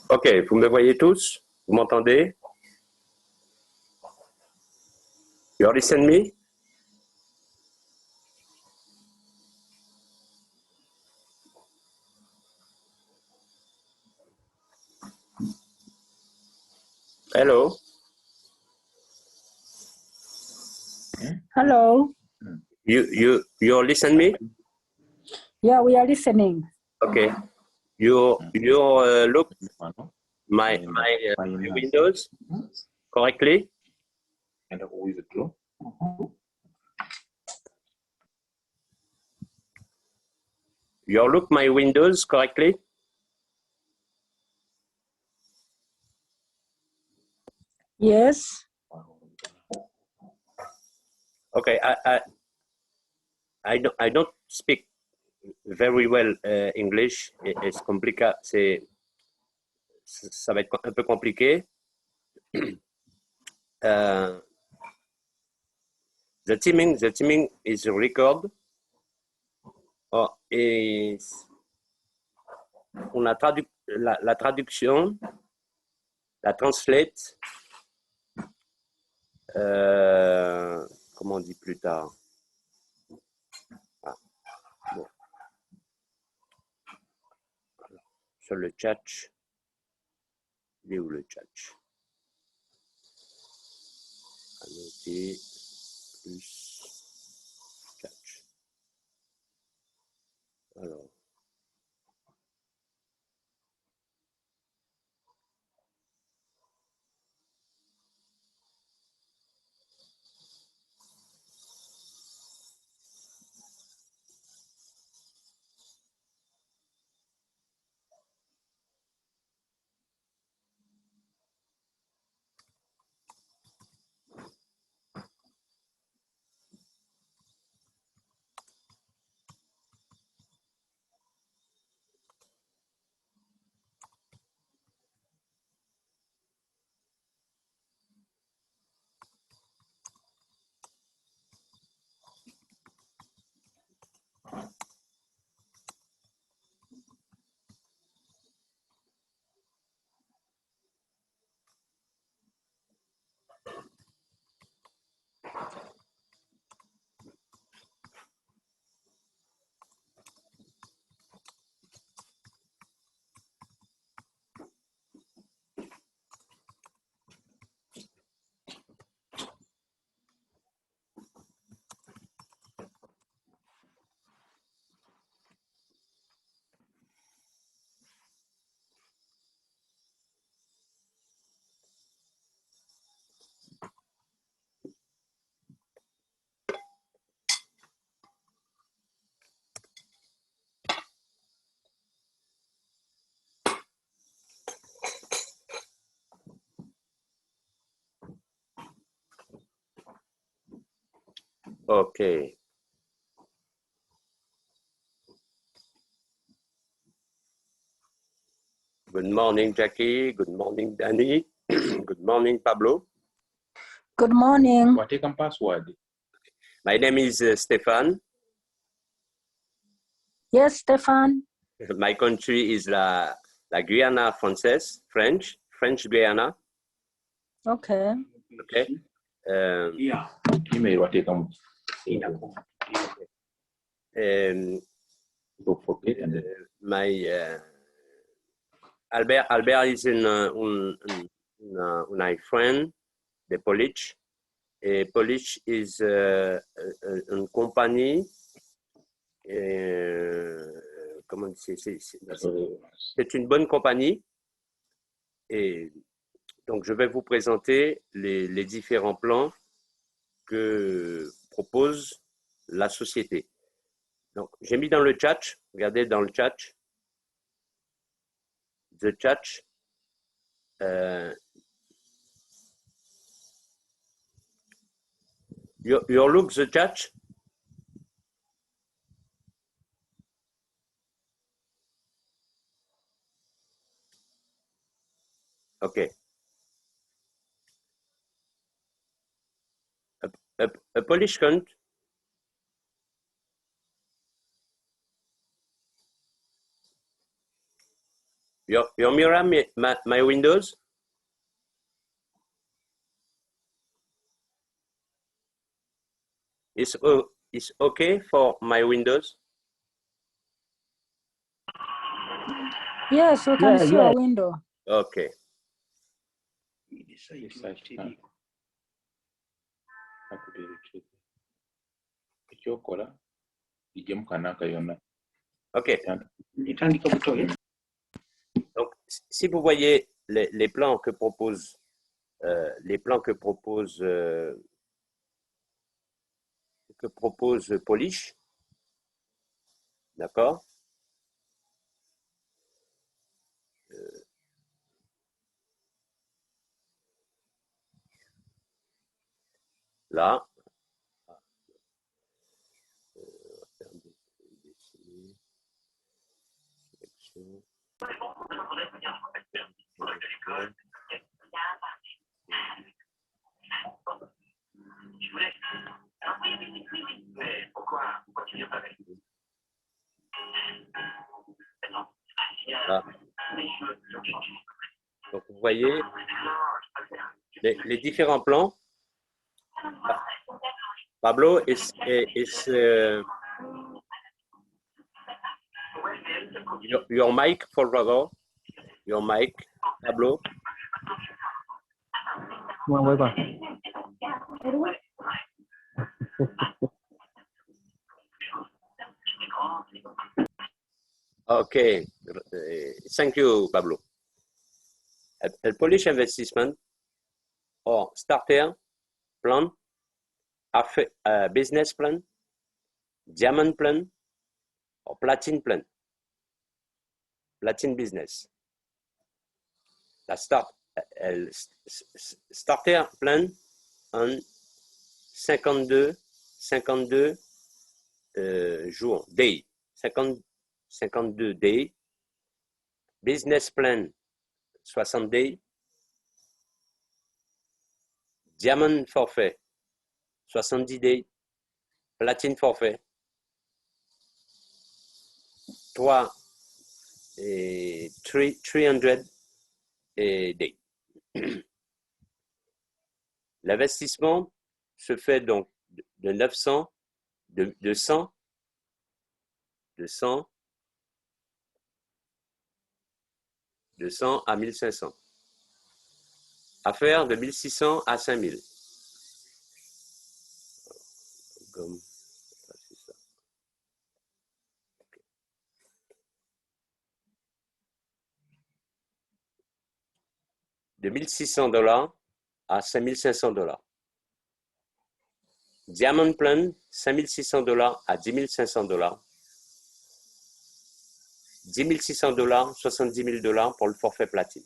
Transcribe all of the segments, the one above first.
Ok, vous me voyez tous? Vous m'entendez? You listen me? Hello? Hello. You listen me? Yeah, we are listening. Okay. You look my windows correctly? You look my windows correctly? Yes. Okay, I don't speak very well English. It's compliqué. Ça va être un peu compliqué. The teaming is record. Oh, et on a la traduction, la translate. Comment on dit plus tard? Ah, bon. Sur le chat. Il est où le chat? Annoter plus chat. Alors. Okay. Good morning, Jackie. Good morning, Danny. Good morning, Pablo. Good morning. Wateeka password. My name is Stéphane. Yes, Stefan. My country is la Guyana française, French Guyana. Okay. Okay. Email wateeka mu. Don't forget and then My Albert is un friend de Polish. Et Polish is une compagnie. Comment c'est une bonne compagnie. Et donc, je vais vous présenter les différents plans que propose la société. Donc, j'ai mis dans le chat, regardez dans le chat, the chat, you look the chat. Okay. A Polish count. Your mirror, my windows. Is okay for my windows. Yes, we can see your window. Okay. ekyokola ijje mu kanaaka yonna. Ok. Donc, si vous voyez les plans que propose Polish, d'accord? Là. Là. Donc, vous voyez les différents plans. Pablo is your mic, for favor. Your mic, Pablo. Okay, thank you, Pablo. A Polish investment or starter plan, business plan, diamond plan, or platinum plan. Platinum business. La starter plan en 52 jours, day, 52 days. Business plan 60 days. Diamond forfait 70 days. Platine forfait 300 days. L'investissement se fait donc de 100 à 1500. À faire de 1600 à 5000. Comme ça. Okay. De $1600 à $5500. Diamond Plan, $5600 à $10 500. $10 600, $70 000 pour le forfait platine.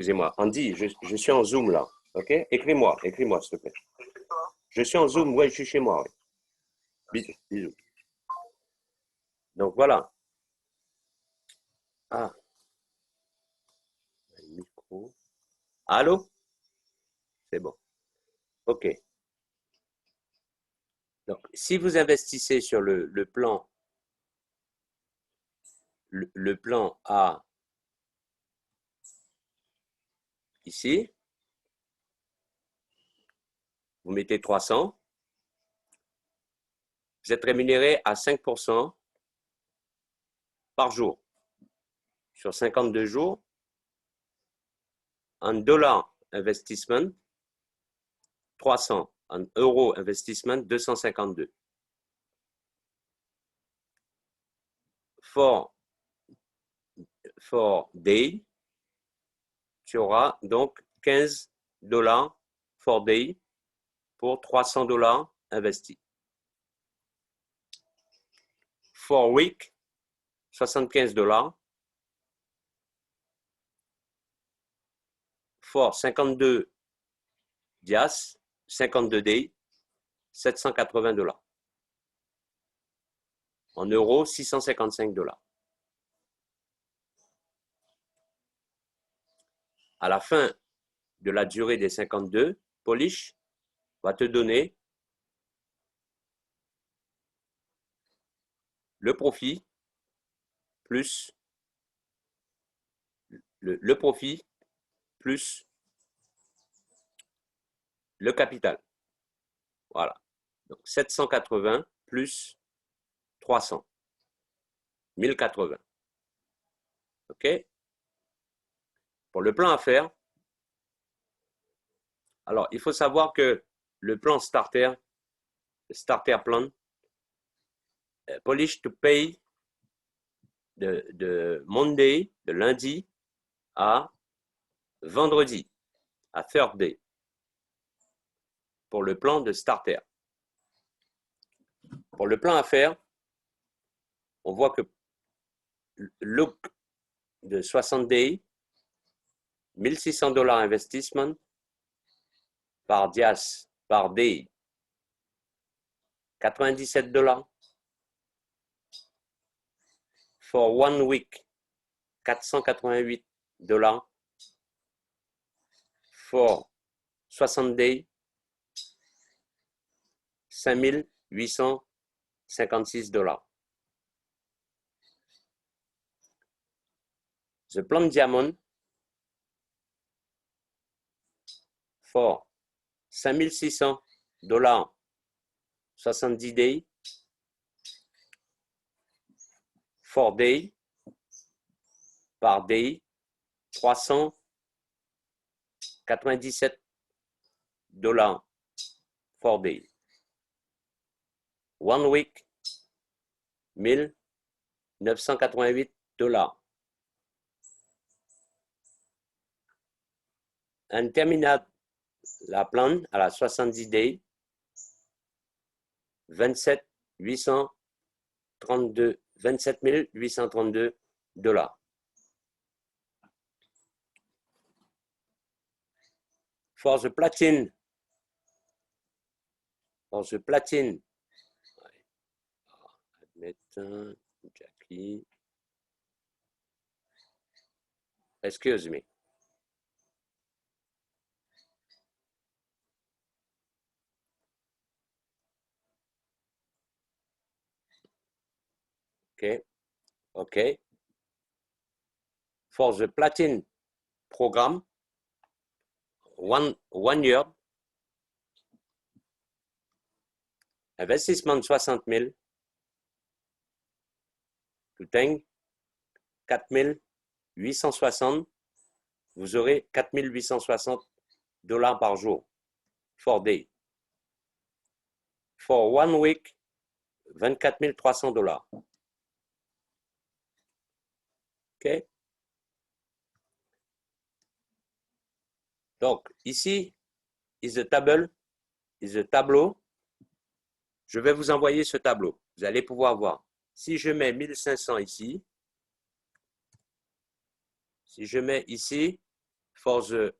Excusez-moi. Andy, je suis en Zoom là. OK? Écris-moi, s'il te plaît. Je suis en Zoom, ouais, je suis chez moi. Ouais. Bisous, bisous. Donc voilà. Ah, le micro. Allô? C'est bon. OK. Donc, si vous investissez sur le plan, le plan A ici, vous mettez 300, vous êtes rémunéré à 5% par jour. Sur 52 jours, en dollars investissement, 300, en euros investissement, 252. For day, tu auras donc 15 dollars for day pour 300 dollars investis. For week, 75 dollars. For 52 dias, 52 days, 780 dollars. En euros, 655 dollars. À la fin de la durée des 52, Polish va te donner le profit plus le profit plus le capital. Voilà. Donc 780 plus 300. 1080. OK? Pour le plan à faire, alors il faut savoir que le plan starter, le starter plan, Polish to pay de Monday, de lundi à vendredi, à Thursday, pour le plan de starter. Pour le plan à faire, on voit que look de 60 days, 1600 dollars investissement par dias, par day, 97 dollars. For 1 week, 488 dollars. For 60 days, 5856 dollars. The plan diamond for 5600 dollars 70 days, 4 days, par day, 397 dollars 4 days. 1 week, 1988 dollars. Un terminal, la plan à la 70 days, 27 832 dollars. For the platine, admettons, Jackie, excuse me. Okay. For the platinum program, one year, investissement 60 000, to tank 4860, vous aurez 4860 dollars par jour, 4 days. For 1 week, 24 300 dollars. OK? Donc, ici, is the tableau. Je vais vous envoyer ce tableau. Vous allez pouvoir voir. Si je mets 1500 ici, si je mets ici, for the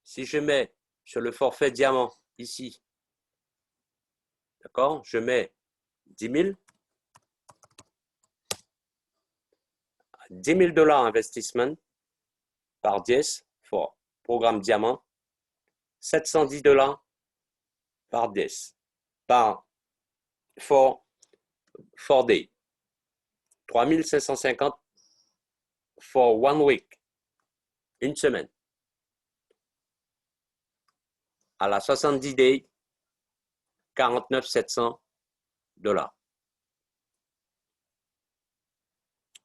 si je mets sur le forfait diamant ici, d'accord, je mets 10 000, $10 000 investissement par 10 for programme diamant, $710 par 10 par for day, 3550 for 1 week, une semaine. À la 70 days, 49 700 $.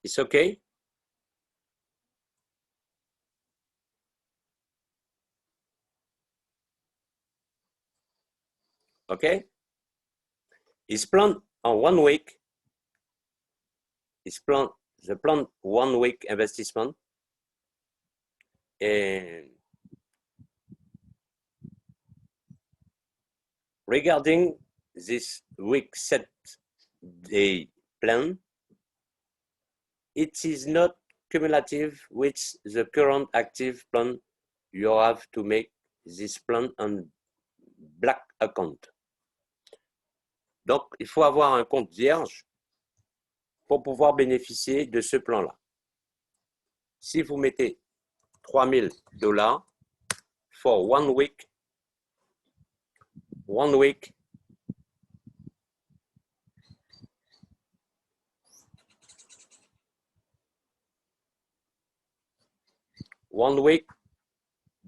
It's okay? Okay? It's planned on 1 week. It's planned, the plan 1 week investment. And regarding this week set day plan, it is not cumulative with the current active plan. You have to make this plan on black account. Donc, il faut avoir un compte vierge pour pouvoir bénéficier de ce plan-là. Si vous mettez $3 000 for 1 week, 1 week,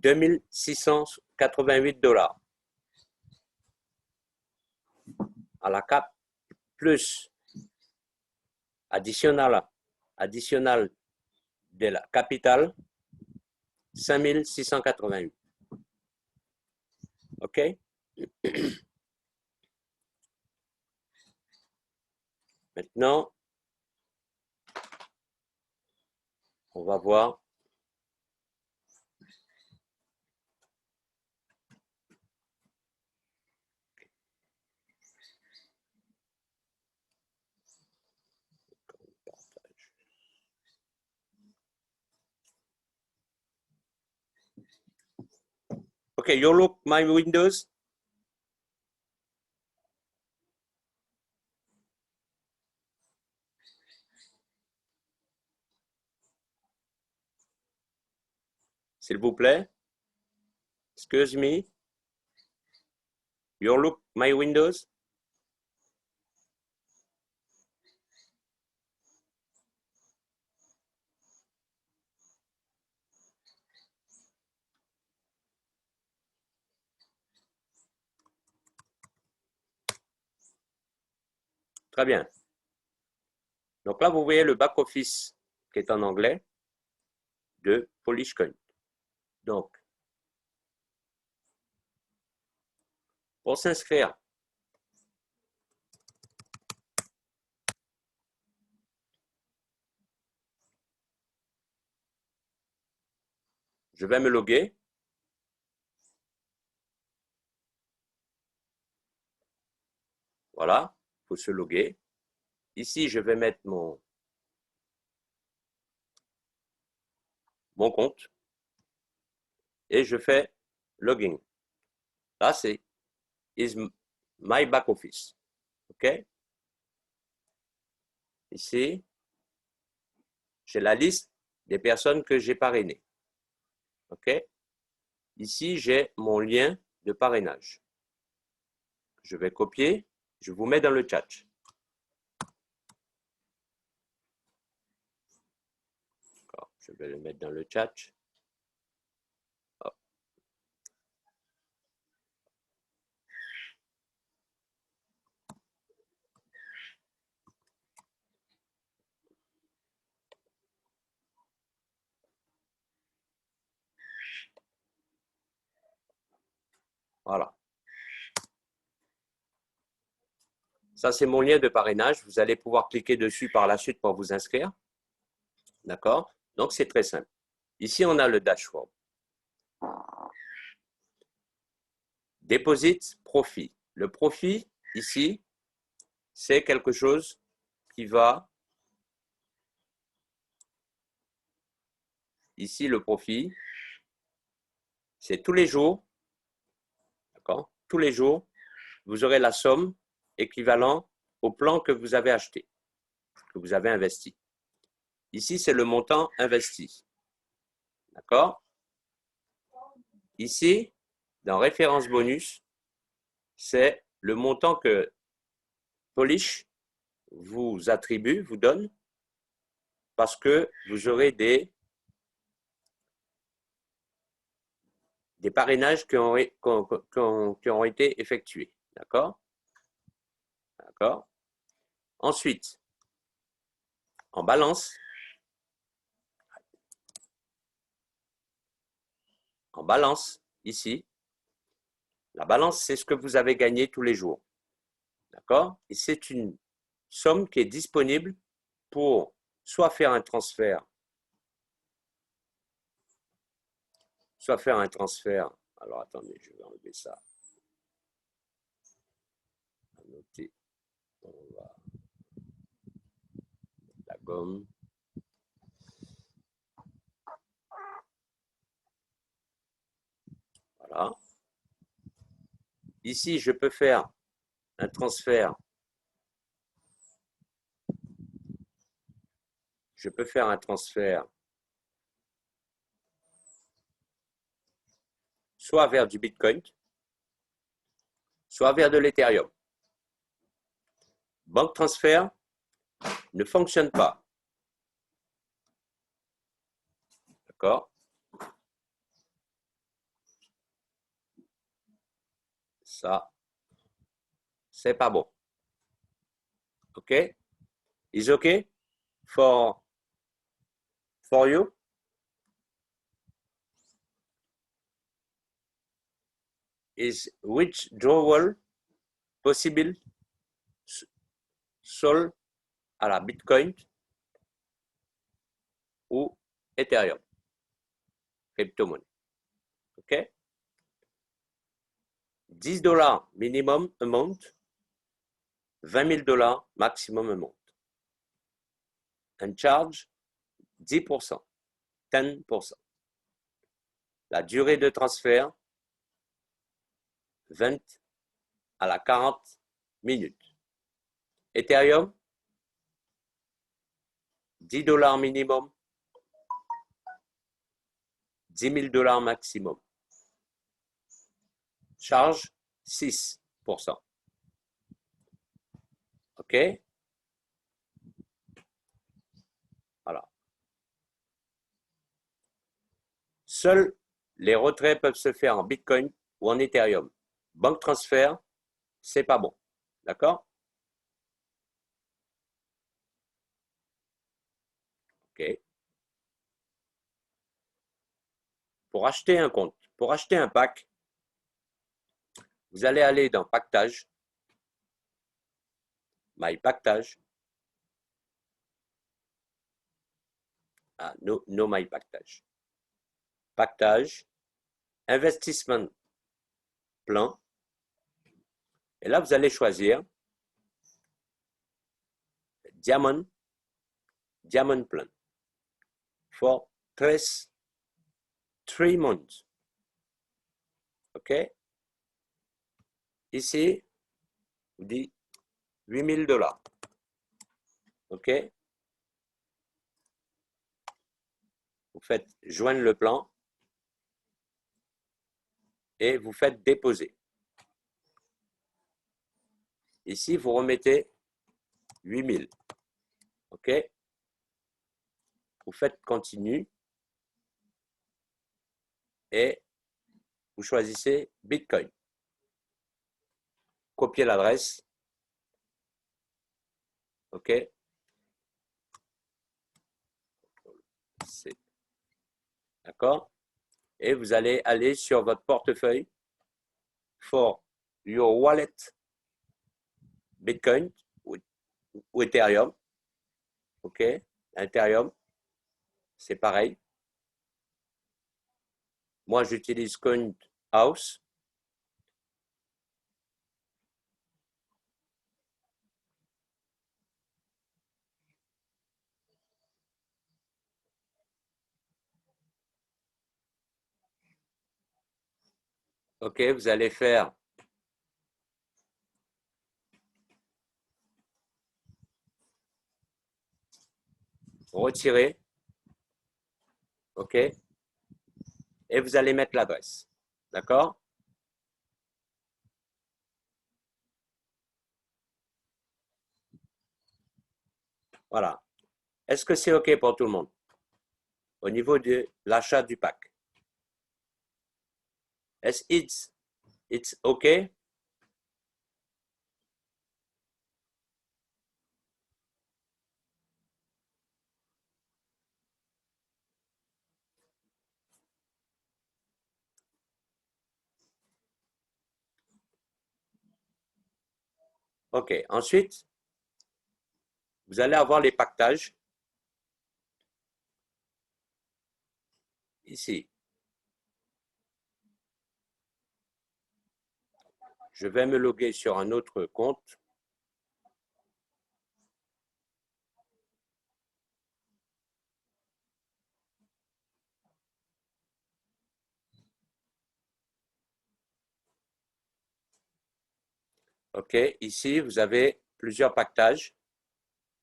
$2,688 à la cap plus additionnel de la capitale 5 688. OK? Maintenant, on va voir. Okay, you look my windows. S'il vous plaît. Excuse me. You look my windows. Très bien. Donc là, vous voyez le back-office qui est en anglais de PolishCoin. Donc, pour s'inscrire, je vais me loguer. Voilà, il faut se loguer. Ici, je vais mettre mon compte et je fais login. Là, c'est is my back office. OK? Ici, j'ai la liste des personnes que j'ai parrainées. OK? Ici, j'ai mon lien de parrainage. Je vais copier, je vous mets dans le chat. Je vais le mettre dans le chat. Hop. Voilà. Ça, c'est mon lien de parrainage. Vous allez pouvoir cliquer dessus par la suite pour vous inscrire. D'accord? Donc, c'est très simple. Ici, on a le dashboard. Deposit, profit. Le profit, ici, c'est quelque chose qui va ici, le profit, c'est tous les jours, d'accord? Tous les jours, vous aurez la somme équivalente au plan que vous avez acheté, que vous avez investi. Ici, c'est le montant investi. D'accord? Ici, dans référence bonus, c'est le montant que Polish vous attribue, vous donne, parce que vous aurez des parrainages qui ont été effectués. D'accord? D'accord? Ensuite, en balance, ici, la balance, c'est ce que vous avez gagné tous les jours. D'accord? Et c'est une somme qui est disponible pour soit faire un transfert, alors attendez, je vais enlever ça. On va noter, on va la gomme. Voilà. Ici, je peux faire un transfert. Soit vers du Bitcoin, soit vers de l'Ethereum. Banque transfert ne fonctionne pas. D'accord? Ça, c'est pas bon. OK? Is OK for you? Is withdrawal possible seul à la Bitcoin ou Ethereum, crypto-monnaie. OK? $10 minimum amount, $20 maximum amount. And charge 10%, 10%. La durée de transfert, 20 à la 40 minutes. Ethereum, $10 minimum, $10,000 maximum. Charge 6%. OK? Voilà. Seuls les retraits peuvent se faire en Bitcoin ou en Ethereum. Banque transfert, c'est pas bon. D'accord? OK. Pour acheter un compte, pour acheter un pack, vous allez aller dans Pactage, My Pactage. Ah, no My Pactage. Pactage, investissement plan. Et là, vous allez choisir Diamond Plan for 3 months. OK? Ici, vous dites $8,000. OK? Vous faites joindre le plan et vous faites déposer. Ici, vous remettez 8 000. OK? Vous faites continue et vous choisissez Bitcoin. Copiez l'adresse. OK? D'accord? Et vous allez aller sur votre portefeuille for your wallet Bitcoin ou Ethereum. OK? Ethereum, c'est pareil. Moi, j'utilise CoinHouse. OK, vous allez faire retirer. OK. Et vous allez mettre l'adresse. D'accord? Voilà. Est-ce que c'est OK pour tout le monde? Au niveau de l'achat du pack. Est-ce it's OK? OK. Ensuite, vous allez avoir les pactages. Ici. Je vais me loguer sur un autre compte. OK. Ici, vous avez plusieurs pactages.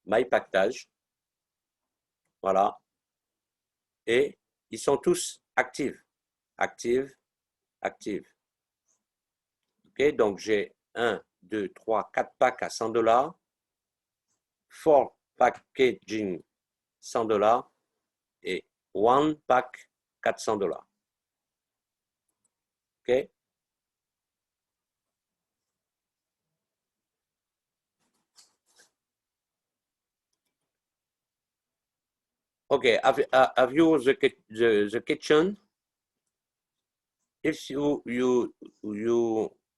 My Pactage. Voilà. Et ils sont tous actifs. Active, active. OK. Donc, j'ai 1, 2, 3, 4 packs à $100. 4 packaging $100 et 1 pack $400. OK? Okay, have you the kitchen? If you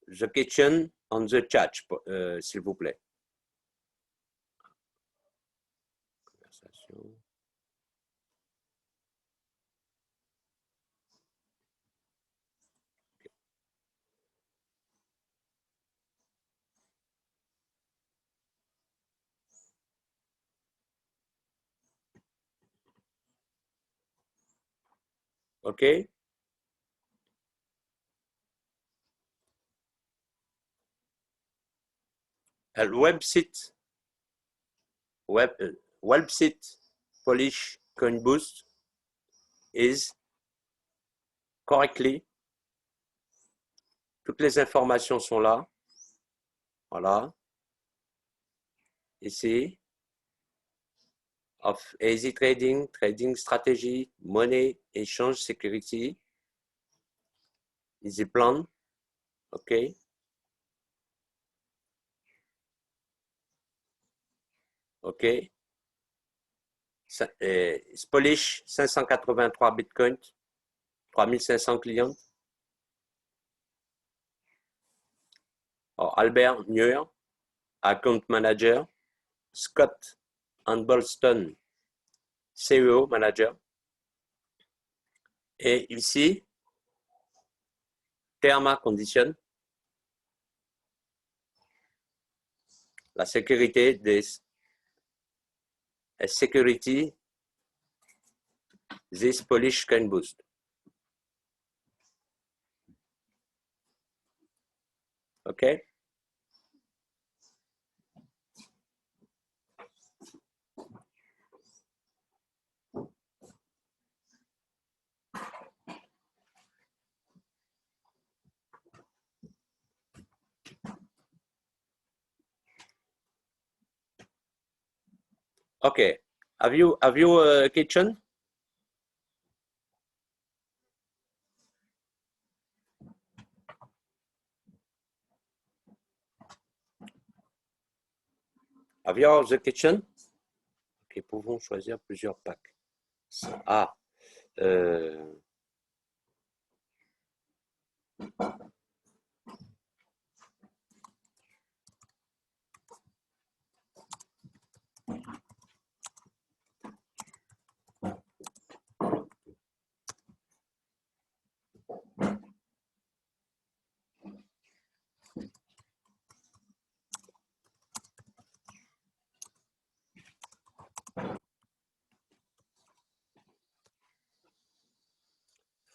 the kitchen on the chat, s'il vous plaît. Conversation. OK? Website Polish Coin Boost is correctly. Toutes les informations sont là. Voilà. Ici. Of easy trading, trading strategy, money, exchange, security. Easy plan. OK. OK. Polish, 583 Bitcoin, 3500 clients. Alors, Albert Muir, Account Manager. Scott Bolston, CEO Manager. Et ici, Terma Condition. La sécurité des security this Polish Coin Boost. OK? OK. Have you a kitchen? Have you the kitchen? OK, pouvons choisir plusieurs packs. Ah.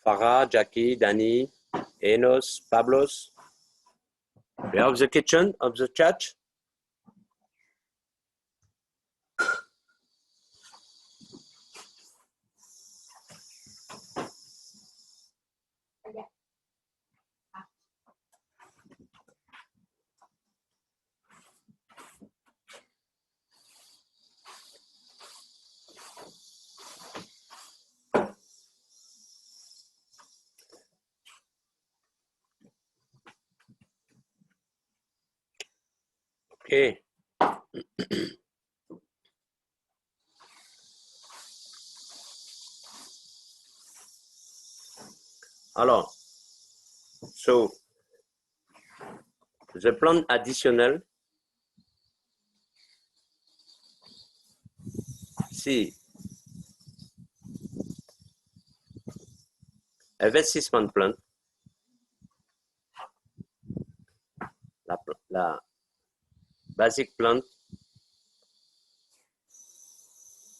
Farah, Jackie, Danny Enos, Pablos. We have the kitchen of the church. Okay. Alors, so, the plan additionnel, si investment plan, la basic plan,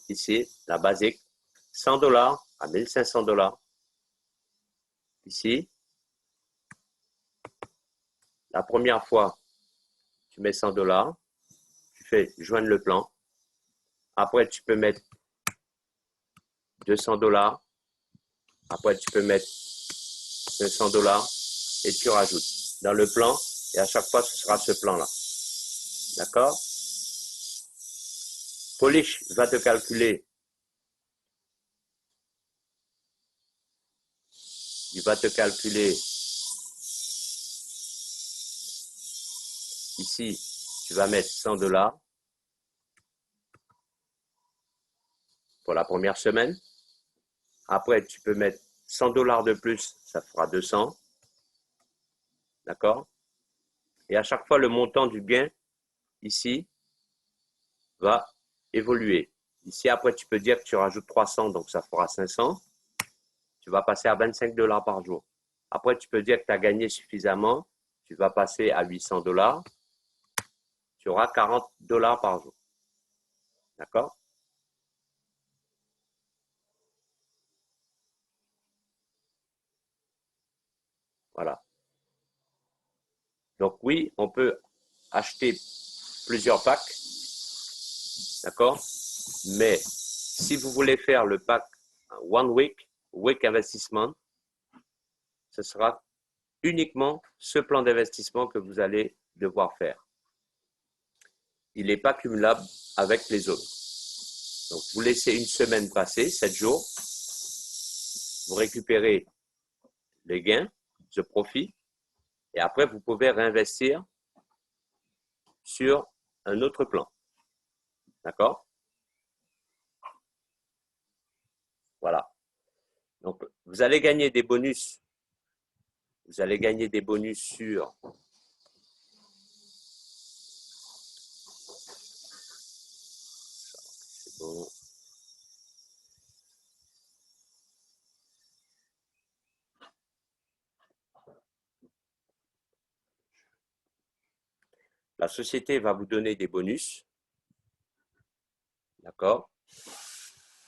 ici, la basique, $100 à $1,500. Ici, la première fois, tu mets $100, tu fais joindre le plan. Après, tu peux mettre $200. Après, tu peux mettre $500 et tu rajoutes dans le plan. Et à chaque fois, ce sera ce plan-là. D'accord? Polish va te calculer. Il va te calculer. Ici, tu vas mettre $100 pour la première semaine. Après, tu peux mettre $100 de plus, ça fera 200. D'accord? Et à chaque fois, le montant du gain, ici, va évoluer. Ici, après, tu peux dire que tu rajoutes 300, donc ça fera 500. Tu vas passer à $25 par jour. Après, tu peux dire que tu as gagné suffisamment. Tu vas passer à $800. Tu auras $40 par jour. D'accord? Voilà. Donc oui, on peut acheter plusieurs packs. D'accord? Mais si vous voulez faire le pack One Week Investissement, ce sera uniquement ce plan d'investissement que vous allez devoir faire. Il n'est pas cumulable avec les autres. Donc, vous laissez une semaine passer, 7 jours, vous récupérez les gains, ce profit, et après, vous pouvez réinvestir sur un autre plan. D'accord? Voilà. Donc, vous allez gagner des bonus. Vous allez gagner des bonus sur c'est bon. La société va vous donner des bonus. D'accord?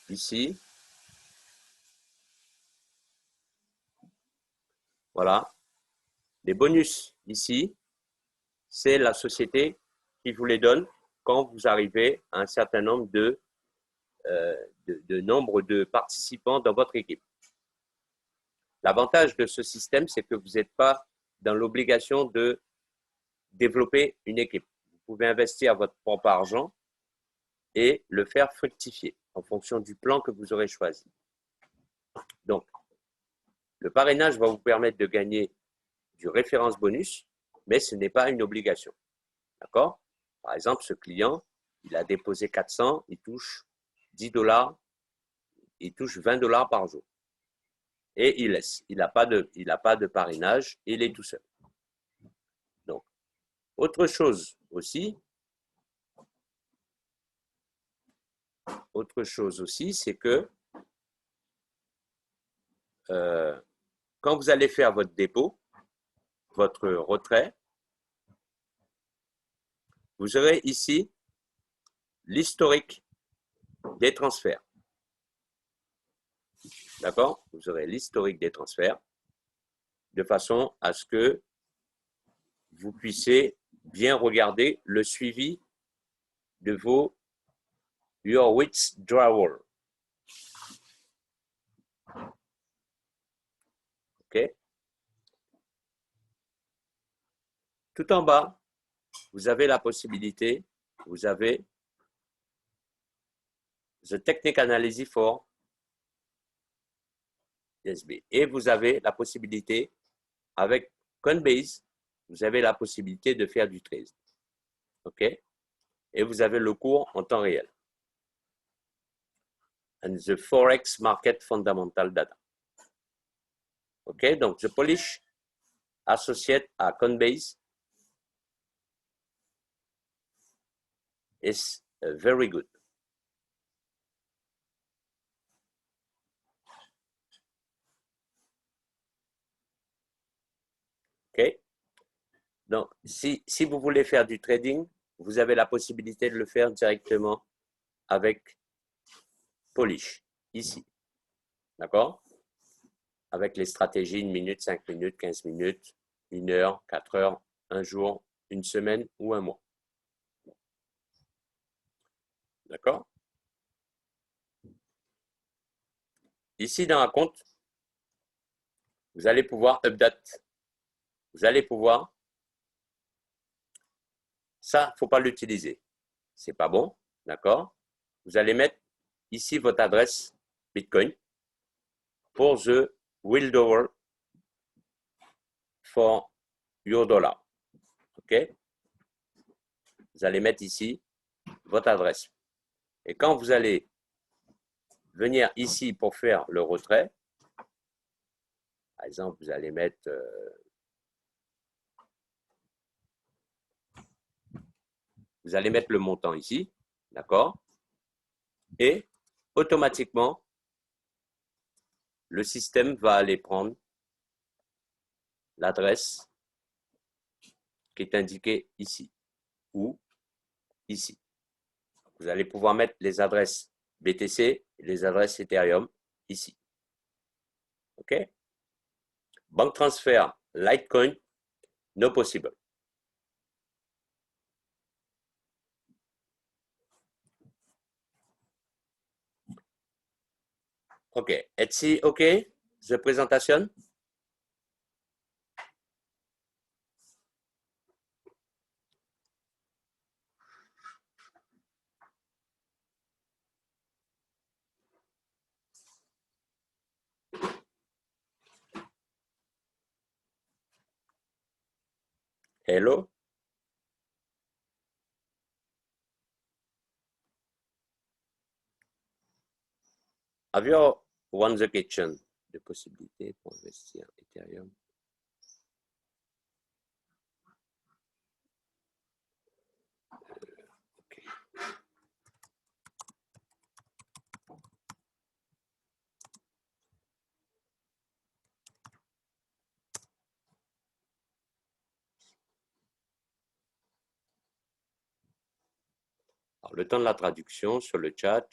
Ici. Voilà. Les bonus ici, c'est la société qui vous les donne quand vous arrivez à un certain nombre de nombre de participants dans votre équipe. L'avantage de ce système, c'est que vous n'êtes pas dans l'obligation de développer une équipe. Vous pouvez investir votre propre argent et le faire fructifier en fonction du plan que vous aurez choisi. Donc, le parrainage va vous permettre de gagner du référence bonus, mais ce n'est pas une obligation. D'accord? Par exemple, ce client, il a déposé 400, il touche $10, il touche $20 par jour. Et il laisse. Il n'a pas de parrainage, il est tout seul. Donc, autre chose aussi, c'est que quand vous allez faire votre dépôt, votre retrait, vous aurez ici l'historique des transferts. D'accord? Vous aurez l'historique des transferts. de façon à ce que vous puissiez bien regarder le suivi de vos your withdrawal. OK? Tout en bas, vous avez la possibilité, vous avez The Technique Analysis for SB. Et vous avez la possibilité, avec Coinbase, vous avez la possibilité de faire du trade. OK? Et vous avez le cours en temps réel. And the Forex Market Fundamental Data. OK? Donc, The Polish associate à Coinbase is very good. OK? Donc, si vous voulez faire du trading, vous avez la possibilité de le faire directement avec Polish, ici. D'accord? Avec les stratégies 1 minute, 5 minutes, 15 minutes, 1 heure, 4 heures, un jour, une semaine ou un mois. D'accord? Ici, dans un compte, vous allez pouvoir update. Vous allez pouvoir. Ça, il ne faut pas l'utiliser. Ce n'est pas bon. D'accord? Vous allez mettre ici votre adresse Bitcoin pour the withdrawal for your dollar. OK? Vous allez mettre ici votre adresse. Et quand vous allez venir ici pour faire le retrait, par exemple, vous allez mettre le montant ici, d'accord? Et automatiquement, le système va aller prendre l'adresse qui est indiquée ici ou ici. Vous allez pouvoir mettre les adresses BTC et les adresses Ethereum ici. OK? Bank transfer Litecoin, no possible. OK. Etsy, OK? The presentation? Hello? Have you won the kitchen? De possibilités pour investir Ethereum. Okay. Alors, le temps de la traduction sur le chat.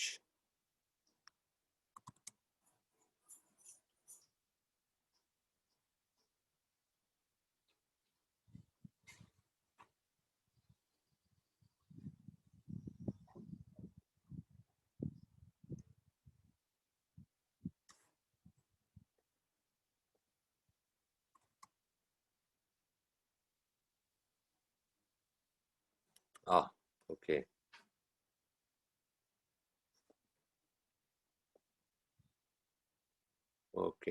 Ah, OK. OK.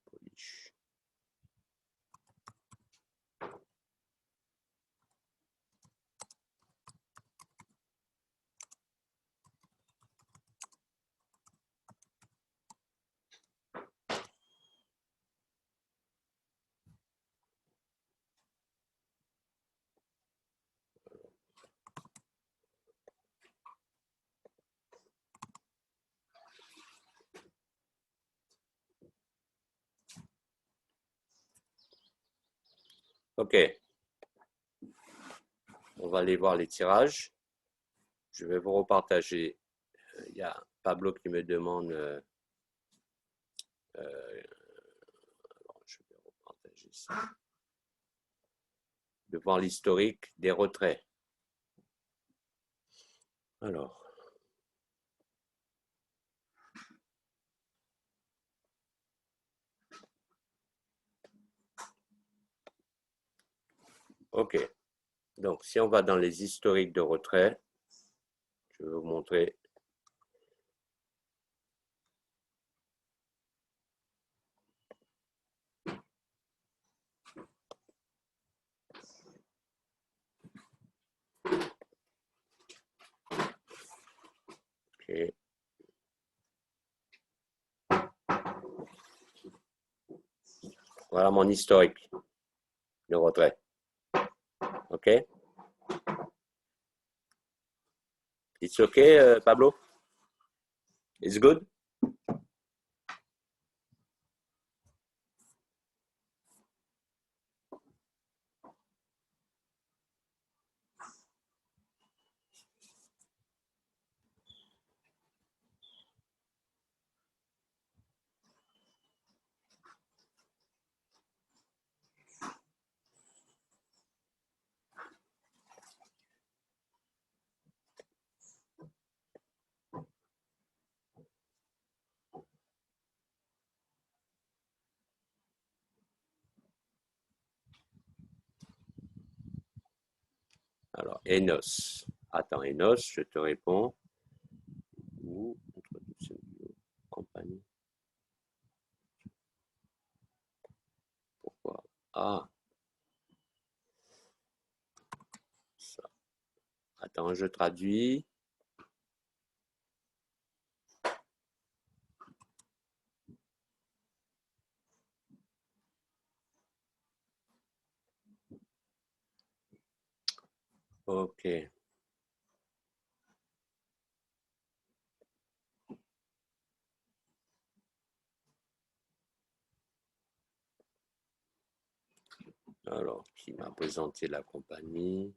Polish. OK. On va aller voir les tirages. Je vais vous repartager. Il y a Pablo qui me demande. Alors, je vais repartager ça. De voir l'historique des retraits. Alors. OK. Donc, si on va dans les historiques de retrait, je vais vous montrer. OK. Voilà mon historique de retrait. OK? It's okay, Pablo? It's good? Alors, Enos. Attends, Enos, je te réponds. Ou introduction compagnie. Pourquoi? Ah, ça. Attends, je traduis. OK. Alors, qui m'a présenté la compagnie?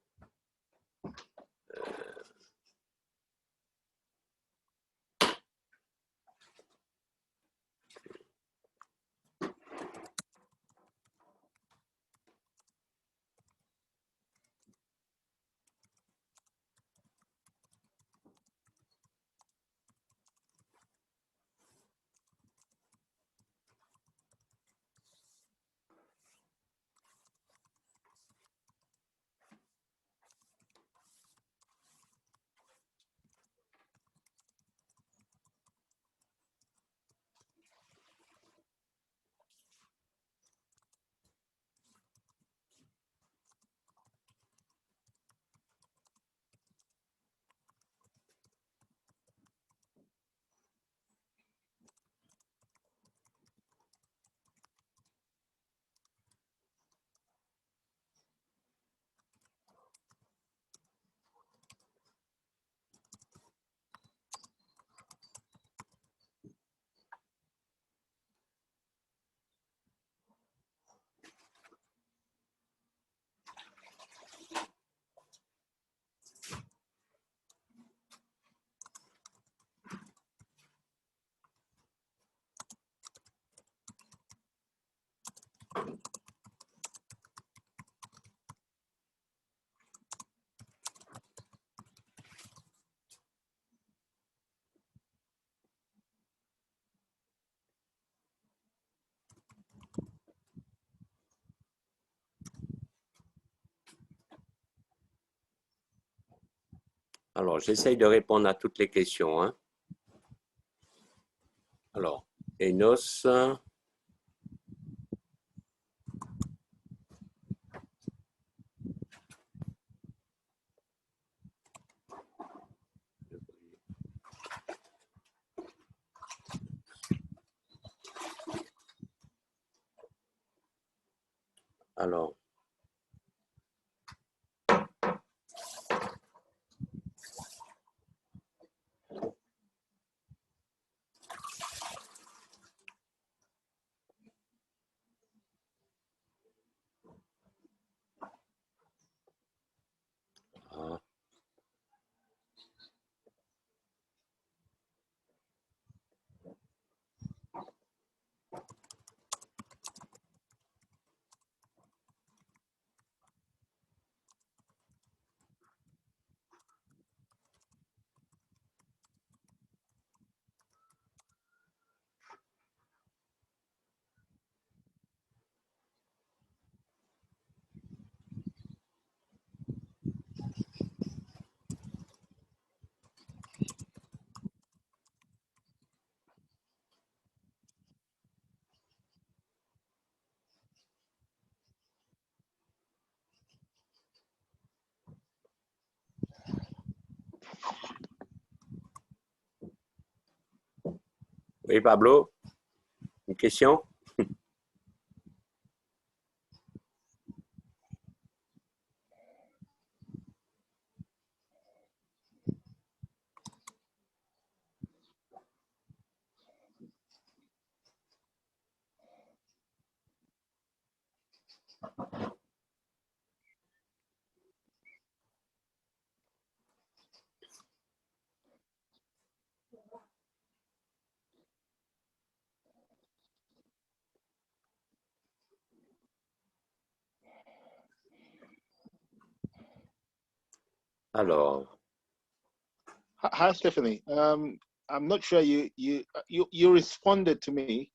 Alors, j'essaye de répondre à toutes les questions, hein. Alors, Enos. Alors, Oui, Pablo, une question? Alors, Hi, Stephanie. I'm not sure you responded to me,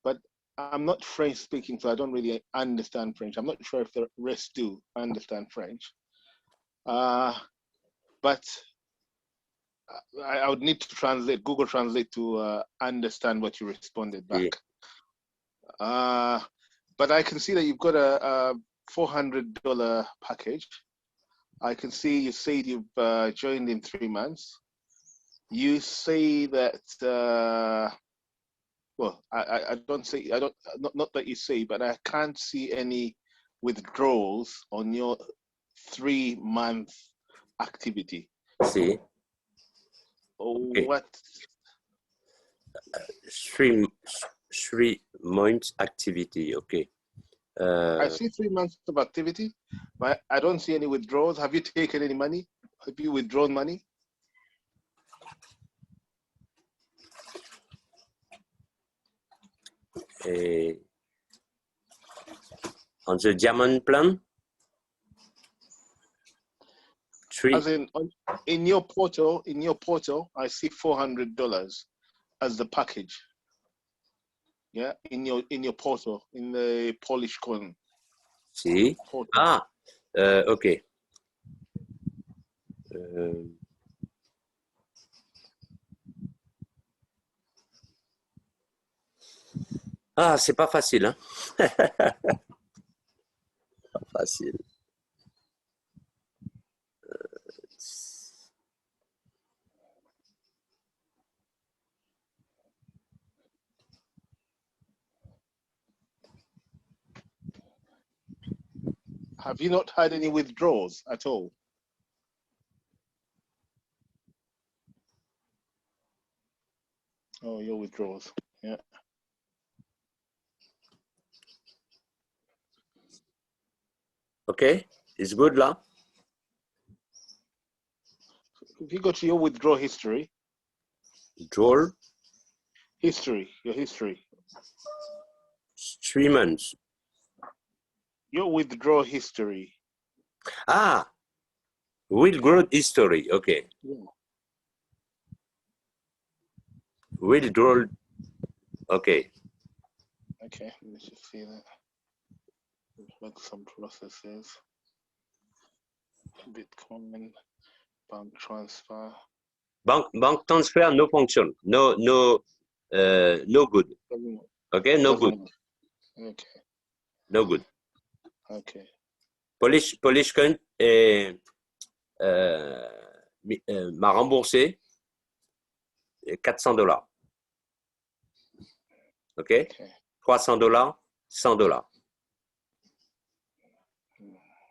but I'm not French speaking, so I don't really understand French. I'm not sure if the rest do understand French. But I would need to translate, Google Translate, to understand what you responded back. Yeah. But I can see that you've got a $400 package. I can see you said you've joined in 3 months. You say that, well, I don't say, not that you say, but I can't see any withdrawals on your 3-month activity. si. Okay. What? 3 months activity, okay. I see 3 months of activity, but I don't see any withdrawals. Have you taken any money? Have you withdrawn money? On the diamond plan? As in your portal, I see $400 as the package. Yeah, in your portal, in the Polish coin. Si. Portal. Ah, ok. Ah, c'est pas facile, hein? Pas facile. Have you not had any withdrawals at all? Oh, your withdrawals, yeah. Okay, it's good là. If you go to your withdrawal history. Withdrawal. History, your history. 3 months. Your withdrawal history. Ah, withdrawal history, okay. Yeah. Withdrawal, okay. Okay, let's just see that. Make some processes. Bitcoin, bank transfer. Bank transfer no function, no good. Okay, no good. Okay. No good. Okay. Polish coin m'a remboursé $400. Okay? $300, $100.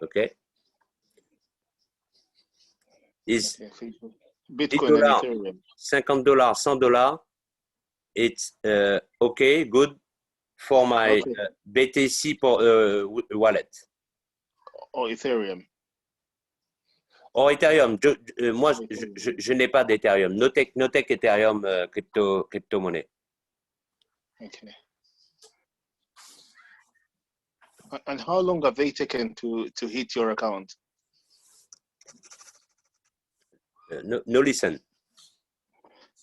Okay? Is Bitcoin and Ethereum. $50, $100, it's okay, good for my BTC wallet. Or Ethereum. Or Ethereum. Moi, je n'ai pas d'Ethereum. Notech Ethereum crypto-monnaie. Okay. And how long have they taken to hit your account? No listen.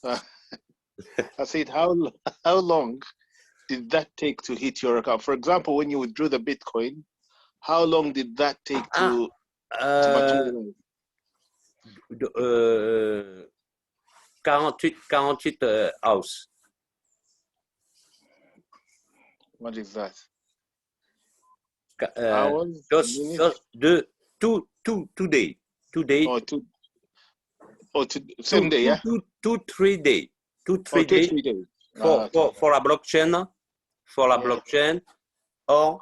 I said, how long did that take to hit your account? For example, when you withdrew the Bitcoin, how long did that take to materialize? 48 hours. What is that? Hours? Two days. 2 days. Same day, yeah? 3 days. 2, 3 days. 3 days. for la blockchain, Yeah. or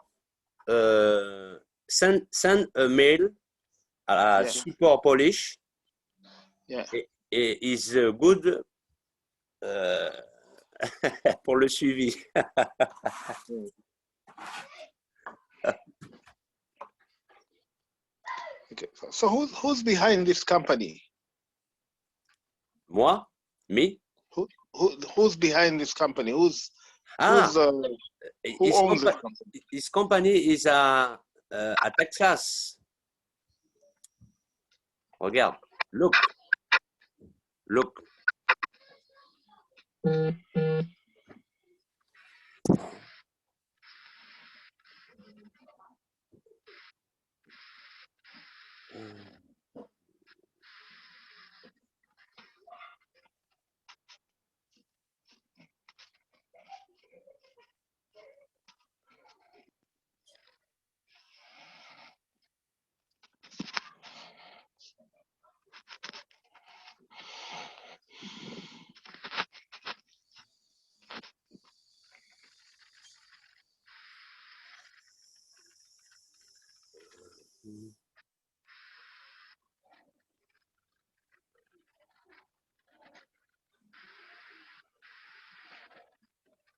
send a mail à Yeah. support Polish. Yeah. Et is good pour le suivi. Okay. So who's behind this company? Moi, me. Who's behind this company? Who His, owns this company? His company is at Texas. Regarde, look.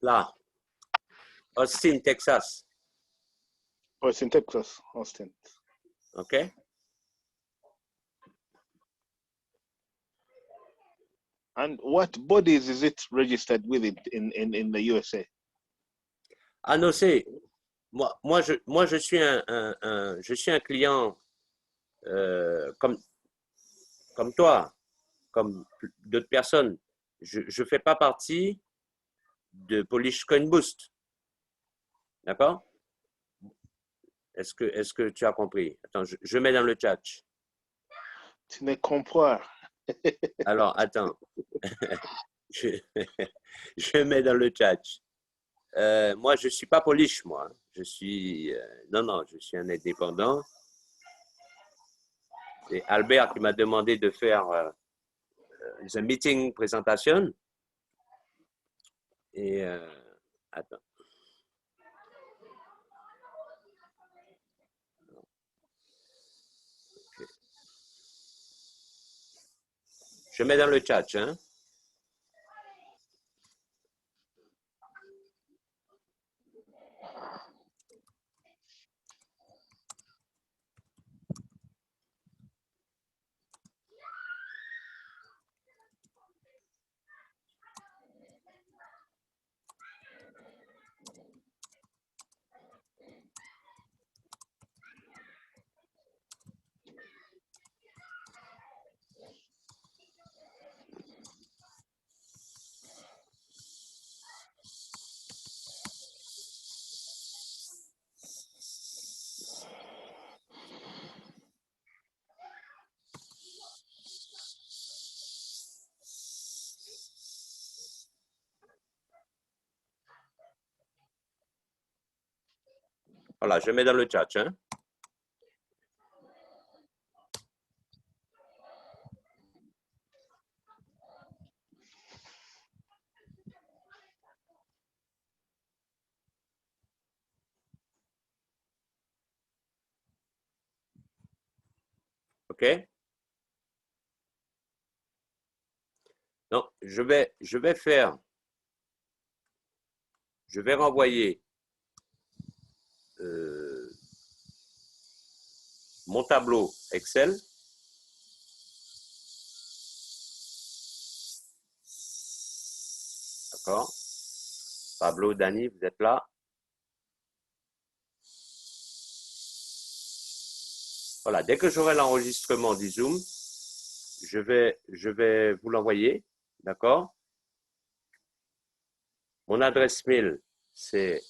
Là, Austin, Texas. Oh, it's in Texas, Austin. Okay. And what bodies is it registered with it in the USA? Ah non, c'est moi je suis je suis un client comme toi, comme d'autres personnes. Je fais pas partie de Polish Coin Boost. D'accord? Est-ce que tu as compris? Attends, je mets dans le chat. Tu ne comprends pas. Alors, attends. je mets dans le chat. Moi, je ne suis pas Polish, moi. Je suis... non, je suis un indépendant. C'est Albert qui m'a demandé de faire un meeting présentation. Et attends. Okay. Je mets dans le chat, hein. Voilà, je mets dans le chat, hein. OK? Donc, je vais renvoyer mon tableau Excel. D'accord? Pablo, Dani, vous êtes là? Voilà, dès que j'aurai l'enregistrement du Zoom, je vais vous l'envoyer. D'accord? Mon adresse mail, c'est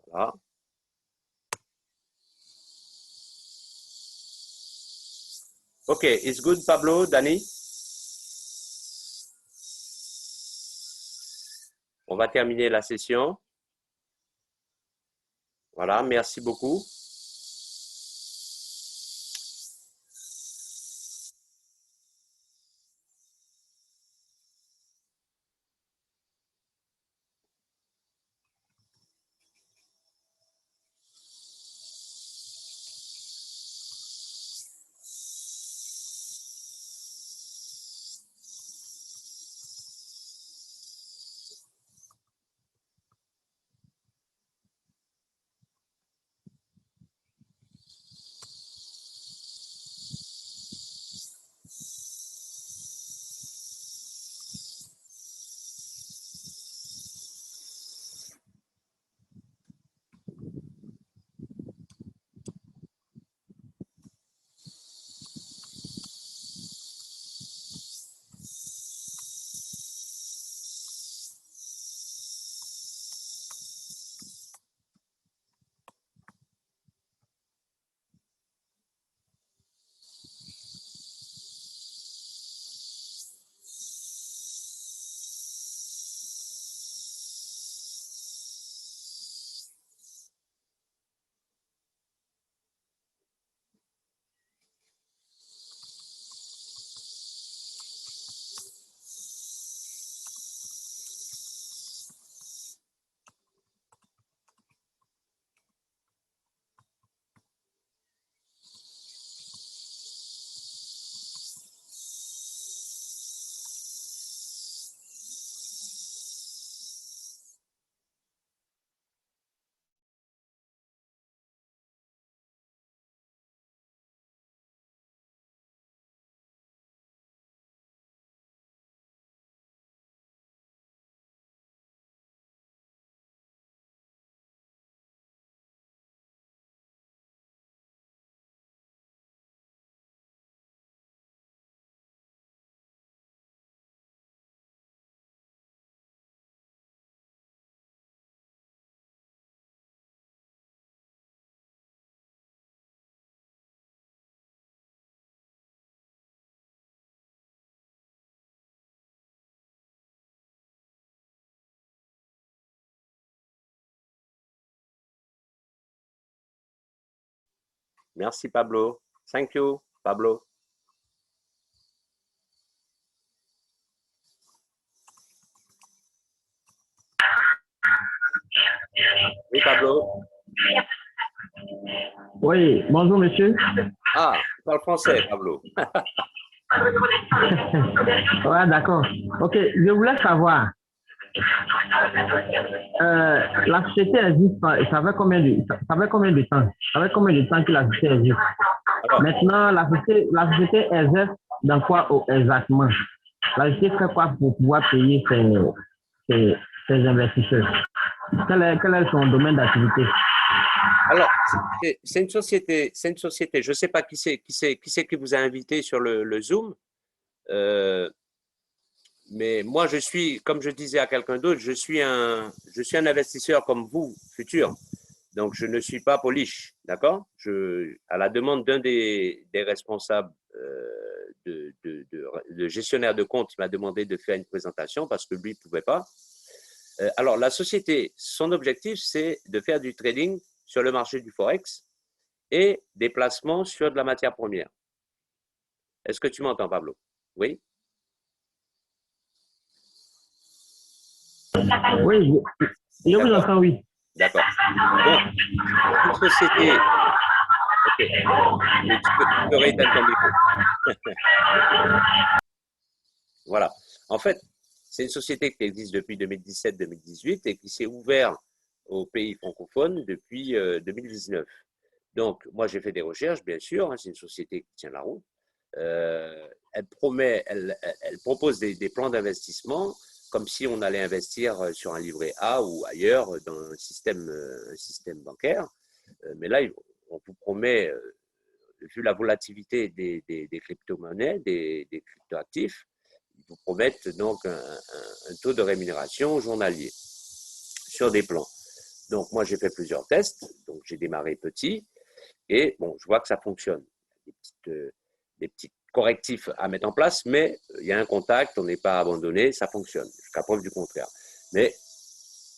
voilà. OK, it's good, Pablo, Dani? On va terminer la session. Voilà, merci beaucoup. Merci Pablo. Thank you, Pablo. Oui, Pablo. Oui, bonjour monsieur. Ah, tu parles français, Pablo. Ouais, d'accord. Ok, je voulais savoir, la société existe, ça fait combien de temps? Ça fait combien de temps que la société existe? Alors, Maintenant, la société exerce dans quoi exactement? La société fait quoi pour pouvoir payer ses investisseurs? Quel est son domaine d'activité? alors, c'est une société, je ne sais pas qui c'est qui vous a invité sur le Zoom, mais moi je suis, comme je disais à quelqu'un d'autre, je suis un investisseur comme vous, futur. Donc je ne suis pas polish, d'accord? À la demande d'un des responsables de gestionnaire de compte, il m'a demandé de faire une présentation parce que lui ne pouvait pas. Alors la société, son objectif, c'est de faire du trading sur le marché du Forex et des placements sur de la matière première. Est-ce que tu m'entends, Pablo? Oui? Oui, je vous entends, oui. D'accord. Donc, une société. Ok. Mais tu peux rééteindre ton micro. Voilà. En fait, c'est une société qui existe depuis 2017-2018 et qui s'est ouverte aux pays francophones depuis 2019. Donc, moi, j'ai fait des recherches, bien sûr. Hein, c'est une société qui tient la route. Elle propose des plans d'investissement comme si on allait investir sur un livret A ou ailleurs dans un système bancaire. Mais là, on vous promet, vu la volatilité des crypto-monnaies, des crypto-actifs, ils vous promettent donc un taux de rémunération journalier sur des plans. Donc, moi, j'ai fait plusieurs tests. Donc, j'ai démarré petit et bon, je vois que ça fonctionne. Des petits correctifs à mettre en place, mais il y a un contact, on n'est pas abandonné, ça fonctionne, jusqu'à preuve du contraire. Mais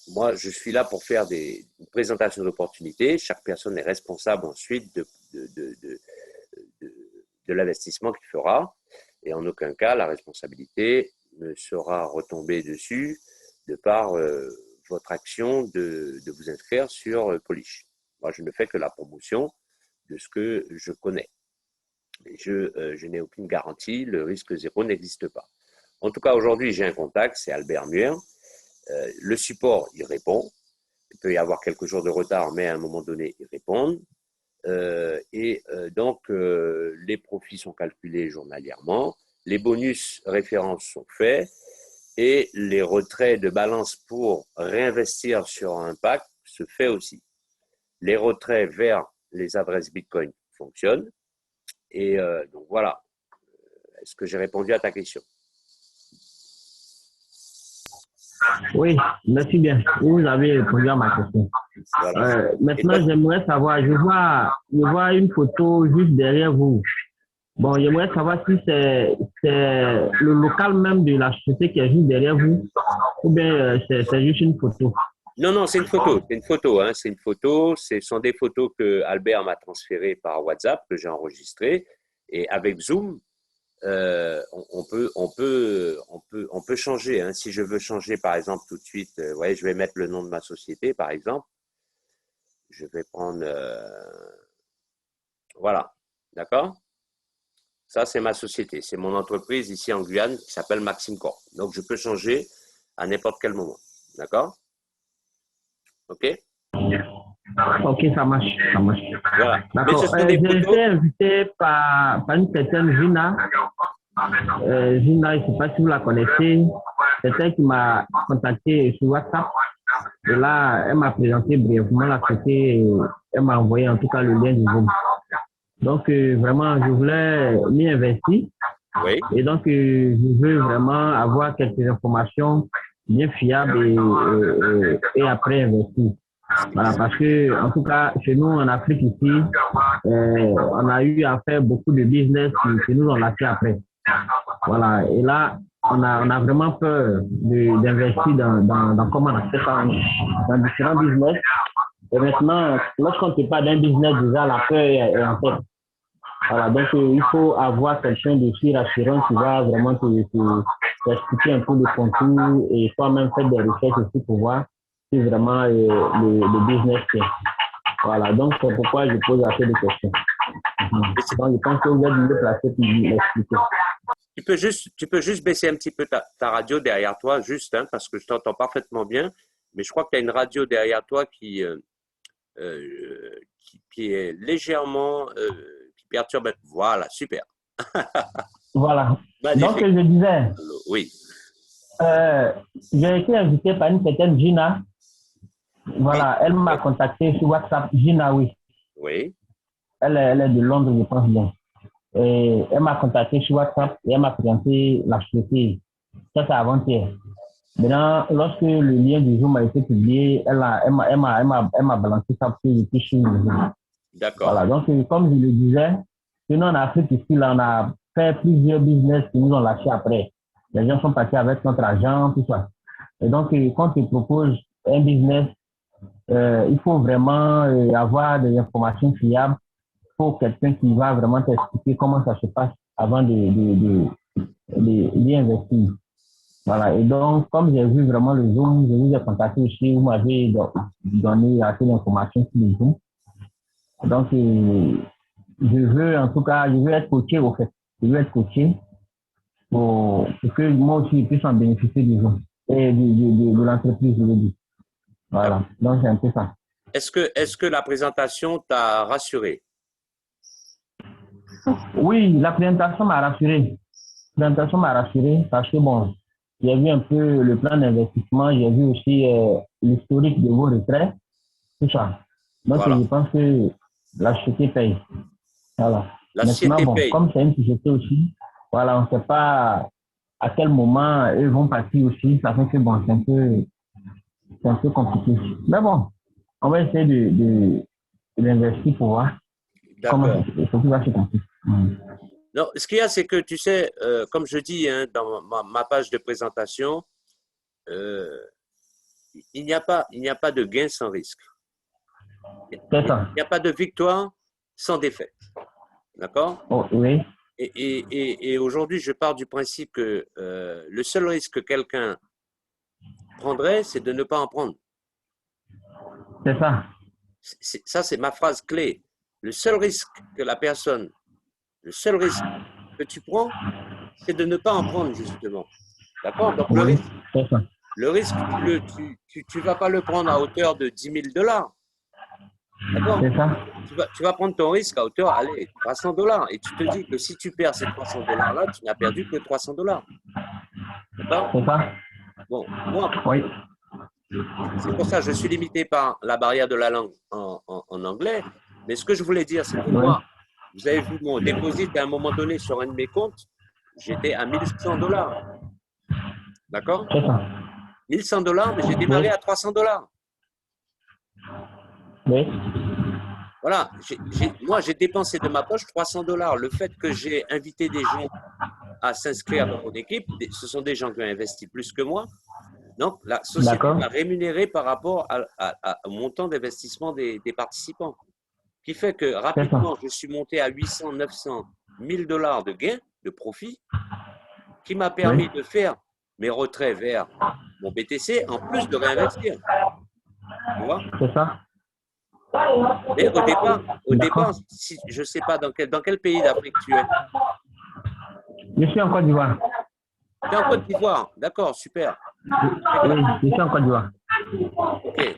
moi, je suis là pour faire une présentation d'opportunités. Chaque personne est responsable ensuite de l'investissement qu'il fera. Et en aucun cas, la responsabilité ne sera retombée dessus de par votre action de vous inscrire sur Polish. Moi, je ne fais que la promotion de ce que je connais. Et je n'ai aucune garantie, le risque zéro n'existe pas. En tout cas, aujourd'hui, j'ai un contact, c'est Albert Muir. Le support, il répond. Il peut y avoir quelques jours de retard, mais à un moment donné, ils répondent. Donc, les profits sont calculés journalièrement, les bonus références sont faits et les retraits de balance pour réinvestir sur un pack se fait aussi. Les retraits vers les adresses Bitcoin fonctionnent. Et donc voilà. Est-ce que j'ai répondu à ta question? Oui, merci bien. Vous avez répondu à ma question. Voilà. Maintenant, j'aimerais savoir, je vois une photo juste derrière vous. Bon, j'aimerais savoir si c'est le local même de la société qui est juste derrière vous ou bien c'est juste une photo. Non, c'est une photo. C'est une photo. Hein. C'est une photo. Ce sont des photos que Albert m'a transférées par WhatsApp, que j'ai enregistrées. Et avec Zoom, on peut changer. Hein. Si je veux changer, par exemple, tout de suite, je vais mettre le nom de ma société, par exemple. Je vais prendre… voilà. D'accord? Ça, c'est ma société. C'est mon entreprise ici en Guyane qui s'appelle Maxime Corp. Donc, je peux changer à n'importe quel moment. D'accord? OK? Ok, ça marche. Voilà. D'accord. J'ai été invité par une certaine Gina. Gina, je ne sais pas si vous la connaissez. C'est elle qui m'a contacté sur WhatsApp. Et là, elle m'a présenté brièvement la société. Elle m'a envoyé en tout cas le lien du Zoom. Donc, vraiment, je voulais m'y investir. Oui. Et donc, je veux vraiment avoir quelques informations bien fiables et après investir. Voilà, parce que, en tout cas, chez nous, en Afrique ici, on a eu à faire beaucoup de business qui nous ont lâché après. Voilà, et là, on a vraiment peur d'investir dans comment on a fait ça, dans différents business. Et maintenant, lorsqu'on ne parle d'un business, déjà, la peur est en tête. Voilà, donc il faut avoir quelqu'un de si rassurant qui va vraiment t'expliquer un peu le contour et toi-même faire des recherches aussi pour voir si vraiment le business tient. Voilà, donc c'est pourquoi je pose assez de questions. Donc je pense que vous êtes mieux placé pour m'expliquer. Tu peux juste baisser un petit peu ta radio derrière toi, juste, hein, parce que je t'entends parfaitement bien, mais je crois que tu as une radio derrière toi qui est légèrement… qui perturbe. Voilà, super. Voilà. Magnifique. Donc, je disais, oui. J'ai été invité par une certaine Gina. Voilà, elle m'a contacté sur WhatsApp. Gina, oui. Oui. Elle est de Londres, je pense bien. Et elle m'a contacté sur WhatsApp et elle m'a présenté la société. Ça, c'est avant-hier. Maintenant, lorsque le lien du Zoom a été publié, elle m'a balancé ça pour que je puisse suivre le Zoom. D'accord. Voilà, donc comme je le disais, nous en Afrique ici, là, on a fait plusieurs business qui nous ont lâchés après. Les gens sont partis avec notre argent, tout ça. Et donc, quand tu proposes un business, il faut vraiment avoir des informations fiables pour quelqu'un qui va vraiment t'expliquer comment ça se passe avant d'y investir. Voilà, et donc, comme j'ai vu vraiment le Zoom, je vous ai contacté aussi, vous m'avez donné assez d'informations sur le Zoom. Donc, je veux, en tout cas, je veux être coaché, au fait. Je veux être coaché pour que moi aussi, je puisse en bénéficier du Zoom et de l'entreprise, je veux dire. Voilà, donc c'est un peu ça. Est-ce que la présentation t'a rassuré? Oui, la présentation m'a rassuré. La présentation m'a rassuré parce que, bon, j'ai vu un peu le plan d'investissement, j'ai vu aussi l'historique de vos retraits, tout ça. Donc, voilà. Je pense que la société paye. Voilà. La société paye. Comme c'est une société aussi, voilà, on ne sait pas à quel moment eux vont partir aussi. Ça fait que, bon, c'est un peu compliqué. Mais bon, on va essayer d'investir pour voir comment ça va se passer. Non, ce qu'il y a, c'est que, tu sais, comme je dis hein, dans ma page de présentation, il il n'y a pas de gain sans risque. C'est ça. Il n'y a pas de victoire sans défaite. D'accord? Oh, oui, Et aujourd'hui, je pars du principe que le seul risque que quelqu'un prendrait, c'est de ne pas en prendre. c'est ça. Ça, c'est ma phrase clé. Le seul risque que tu prends, c'est de ne pas en prendre, justement. D'accord? Donc, Oui, c'est ça. le risque, tu vas pas le prendre à hauteur de 10 000 $. D'accord? C'est ça. Tu vas prendre ton risque à hauteur, allez, 300 $. Et tu te dis que si tu perds ces 300 $-là, tu n'as perdu que 300 $. D'accord? C'est ça. Bon, moi, Oui. c'est pour ça que je suis limité par la barrière de la langue en anglais. Mais ce que je voulais dire, c'est que moi, vous avez vu mon déposit à un moment donné sur un de mes comptes, j'étais à 1100 $. D'accord? C'est ça. 1100 $, mais j'ai démarré à 300 $. Oui. Voilà, moi j'ai dépensé de ma poche 300 $. Le fait que j'ai invité des gens à s'inscrire dans mon équipe, ce sont des gens qui ont investi plus que moi. Donc la société D'accord. m'a rémunéré par rapport au montant d'investissement des participants. Qui fait que rapidement, je suis monté à 800, 900, 1000 $ de gains, de profit, qui m'a permis de faire mes retraits vers mon BTC en plus de réinvestir. Tu vois? C'est ça. Mais au départ, je ne sais pas dans quel pays d'Afrique tu es. Je suis en Côte d'Ivoire. Tu es en Côte d'Ivoire, d'accord, super. Oui, je suis en Côte d'Ivoire. Ok,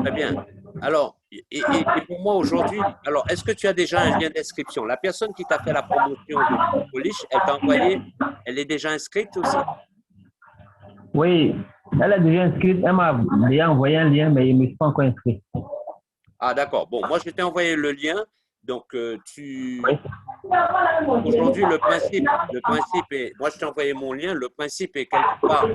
très bien. Alors, et pour moi aujourd'hui, alors est-ce que tu as déjà un lien d'inscription? La personne qui t'a fait la promotion de Polish, elle t'a envoyé, elle est déjà inscrite aussi? Oui, elle est déjà inscrite. Elle m'a déjà envoyé un lien, mais il ne me suis pas encore inscrit. Ah d'accord, bon, moi je t'ai envoyé le lien, donc Oui. aujourd'hui le principe est, moi je t'ai envoyé mon lien, le principe est quelque part,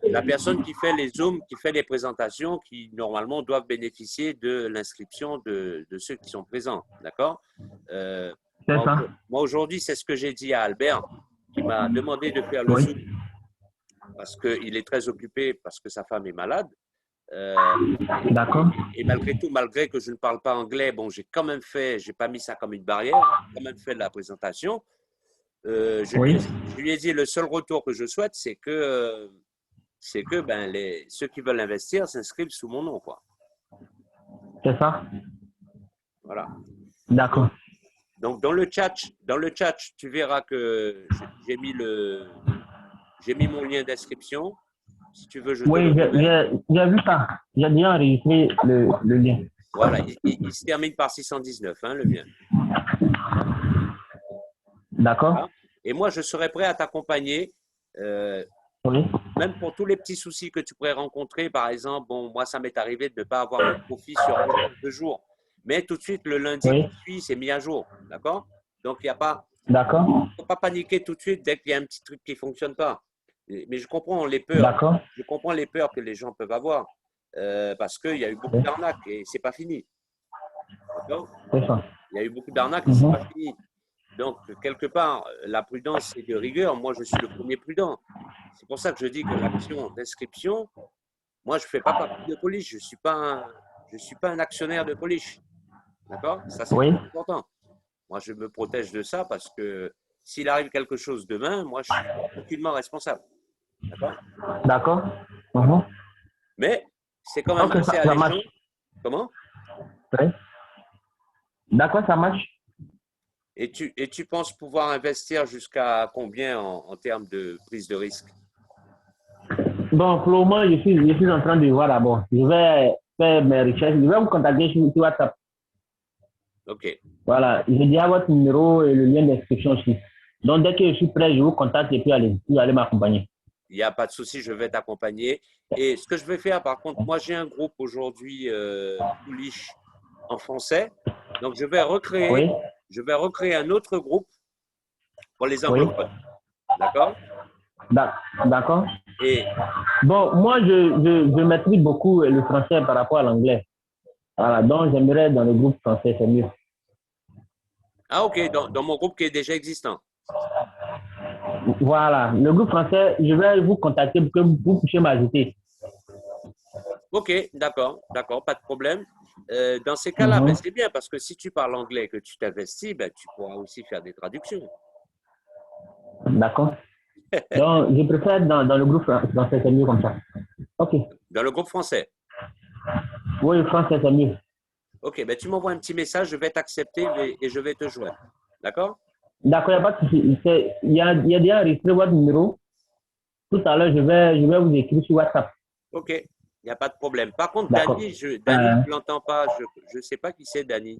la personne qui fait les Zooms, qui fait les présentations, qui normalement doivent bénéficier de l'inscription de ceux qui sont présents, d'accord? C'est ça. Moi aujourd'hui, c'est ce que j'ai dit à Albert, qui m'a demandé de faire le Oui. Zoom, parce qu'il est très occupé, parce que sa femme est malade. D'accord. Et malgré tout, malgré que je ne parle pas anglais, bon, j'ai quand même fait, j'ai pas mis ça comme une barrière, j'ai quand même fait de la présentation. Je lui ai dit, le seul retour que je souhaite, c'est que ben, ceux qui veulent investir s'inscrivent sous mon nom, quoi. C'est ça. Voilà. D'accord. Donc, dans le chat, tu verras que j'ai mis mon lien d'inscription. Si tu veux, je te Oui, le remets. j'ai vu ça. J'ai déjà enregistré le lien. Voilà, il se termine par 619, hein, le mien. D'accord. Voilà. Et moi, je serai prêt à t'accompagner, Oui. même pour tous les petits soucis que tu pourrais rencontrer. Par exemple, bon, moi, ça m'est arrivé de ne pas avoir le profit sur 2 jours. Mais tout de suite, le lundi qui suit, c'est mis à jour. D'accord? Donc, il n'y a pas, D'accord. faut pas paniquer tout de suite dès qu'il y a un petit truc qui ne fonctionne pas. Mais je comprends les peurs. D'accord. Je comprends les peurs que les gens peuvent avoir parce qu'il y a eu beaucoup d'arnaques et c'est pas fini. D'accord? C'est ça. Il y a eu beaucoup d'arnaques et c'est pas fini. Donc, quelque part, la prudence est de rigueur. Moi, je suis le premier prudent. C'est pour ça que je dis que l'action d'inscription, moi, je ne fais pas partie de Polish. Je ne suis pas un actionnaire de Polish. D'accord? Ça, c'est important. Moi, je me protège de ça parce que s'il arrive quelque chose demain, moi, je suis aucunement responsable. D'accord? D'accord. Mais c'est quand même assez alléchant. Comment? Oui. D'accord, ça marche. Et tu penses pouvoir investir jusqu'à combien en termes de prise de risque? Bon, pour le moment, je suis en train de voir d'abord. Je vais faire mes recherches. Je vais vous contacter sur WhatsApp. OK. Voilà. J'ai déjà votre numéro et le lien d'inscription aussi. Donc, dès que je suis prêt, je vous contacte et puis vous allez m'accompagner. Il n'y a pas de souci, je vais t'accompagner. Et ce que je vais faire, par contre, moi, j'ai un groupe aujourd'hui, Polish, en français. Donc, je vais recréer un autre groupe pour les anglophones. D'accord? D'accord. Et bon, moi, je maîtrise beaucoup le français par rapport à l'anglais. Voilà, donc j'aimerais dans le groupe français, c'est mieux. Ah, OK, dans mon groupe qui est déjà existant. Voilà, le groupe français, je vais vous contacter pour que vous puissiez m'ajouter. Ok, d'accord, pas de problème. Dans ces cas-là, ben, Mhm. c'est bien parce que si tu parles anglais et que tu t'investis, ben, tu pourras aussi faire des traductions. D'accord. Donc, je préfère dans le groupe français, c'est mieux comme ça. Ok. Dans le groupe français. Oui, le français, c'est mieux. Ok, ben, tu m'envoies un petit message, je vais t'accepter et je vais te joindre. D'accord? D'accord, il n'y a pas de souci. Il y a déjà enregistré votre numéro. Tout à l'heure, je vais vous écrire sur WhatsApp. Ok, il n'y a pas de problème. Par contre, D'accord. Dany, je ne l'entends pas. Je ne sais pas qui c'est, Dany.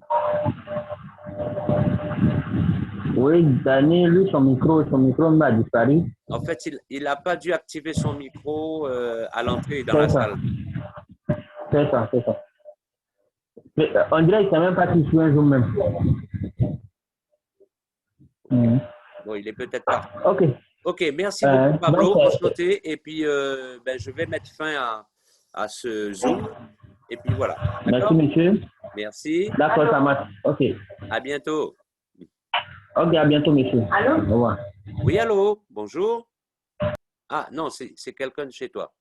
Oui, Dany, lui, son micro m'a disparu. En fait, il n'a pas dû activer son micro à l'entrée dans C'est la ça. salle. C'est ça, c'est ça. Mais, on dirait qu'il ne sait même pas qu'il suit un jour même. Mhm. Bon, il est peut-être parti. Ok. Ok, merci beaucoup, Pablo. Donc, Enchanté. Et puis, ben, je vais mettre fin à ce Zoom. Et puis voilà. merci, D'accord? monsieur. Merci. D'accord, ça marche. Ok. À bientôt. Ok, à bientôt, monsieur. Au revoir. Oui, allô? Bonjour. Ah, non, c'est quelqu'un de chez toi.